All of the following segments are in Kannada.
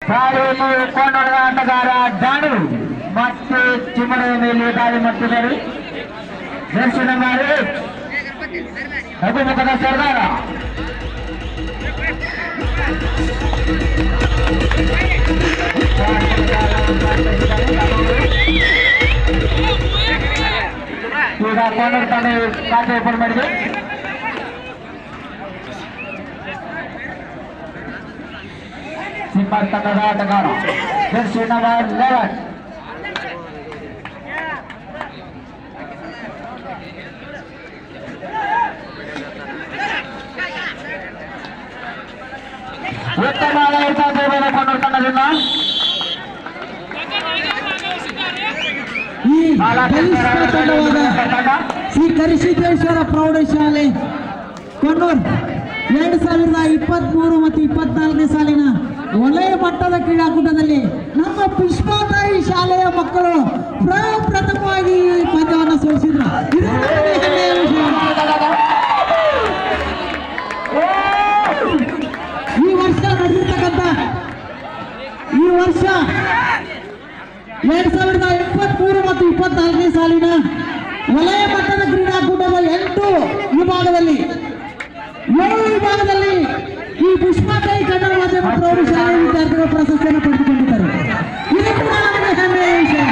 ದಾಳಿಯನ್ನು ಕೊಂಡೊಯ್ದ ಆಟಗಾರ ಜಾನು ಮತ್ತೆ ಚಿಮ್ಮನೆಯ ಮೇಲೆ ದಾಳಿ ಮಾಡ್ತಿದ್ದಾರೆ. ದರ್ಶನ ಮಾಡಿ ಅಭಿಮುಖದ ಸರ್ದಾರ ಈಗ ಕೊಂಡೋರ್ ತಾನೇ ಖಾತೆ ಓಪನ್ ಮಾಡಿದೆ. ಸಿಂಹ ತಂಡದ ಆಟಗಾರ ಜರ್ಸಿ ನಂಬರ್ 11 ಉತ್ತಮ ಆಡಳಿತ ಕೊಂಡೋರ್ ತಂಡದಿಂದ ಈ ಶ್ರೀ ಕರಿಸಿದ್ದೇಶ್ವರ ಪ್ರೌಢಶಾಲೆ ಕೊಣ್ಣೂರ್ 2023 ಮತ್ತು 24ನೇ ಸಾಲಿನ ವಲಯ ಮಟ್ಟದ ಕ್ರೀಡಾಕೂಟದಲ್ಲಿ ನಮ್ಮ ಪುಷ್ಪತಾಯಿ ಶಾಲೆಯ ಮಕ್ಕಳು ಪ್ರಥಮವಾಗಿ ಪಂದ್ಯವನ್ನು ಸೋಲಿಸಿದ್ರು. ಈ ವರ್ಷ ನಡೆದಿರ್ತಕ್ಕಂಥ ಈ ವರ್ಷ 2023 ಮತ್ತು 24ನೇ ಸಾಲಿನ ವಲಯ ಮಟ್ಟದ ಕ್ರೀಡಾಕೂಟದ 8 ವಿಭಾಗದಲ್ಲಿ 7 ವಿಭಾಗದಲ್ಲಿ ಈ ಪುಷ್ಪತಾಯಿ ಕನ್ನಡ ಮಾಧ್ಯಮ ಪ್ರೌಢಶಾಲೆ ವಿದ್ಯಾರ್ಥಿಗಳು ಪ್ರಶಸ್ತಿಯನ್ನು ಪಡೆದುಕೊಂಡಿದ್ದಾರೆ. ಇದು ಕೂಡ ನಮಗೆ ಹೆಮ್ಮೆಯ ವಿಷಯ.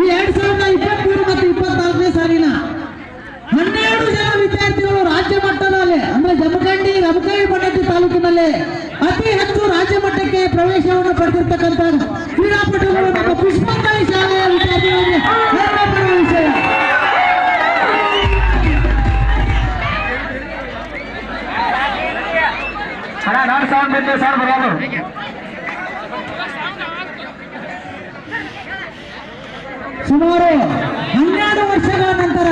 ಈ 2023 ಮತ್ತು 24ನೇ ಸಾಲಿನ 12 ಜನ ವಿದ್ಯಾರ್ಥಿಗಳು ರಾಜ್ಯ ಮಟ್ಟದಲ್ಲಿ ಅಂದ್ರೆ ಜಮಖಂಡಿ ರಮಕವಿ ಬಣಟಿ ತಾಲೂಕಿನಲ್ಲಿ ಅತಿ ಹೆಚ್ಚು ರಾಜ್ಯ ಮಟ್ಟಕ್ಕೆ ಪ್ರವೇಶವನ್ನು ಪಡೆದಿರ್ತಕ್ಕಂಥ ಕ್ರೀಡಾಪಟುಗಳು ನಮ್ಮ ಪುಷ್ಪತಾಯಿ ಶಾಲೆಯ ವಿದ್ಯಾರ್ಥಿಗಳಿಗೆ ಹೆಮ್ಮೆ ಪಡುವ ವಿಷಯ. ಸುಮಾರು 12 ವರ್ಷಗಳ ನಂತರ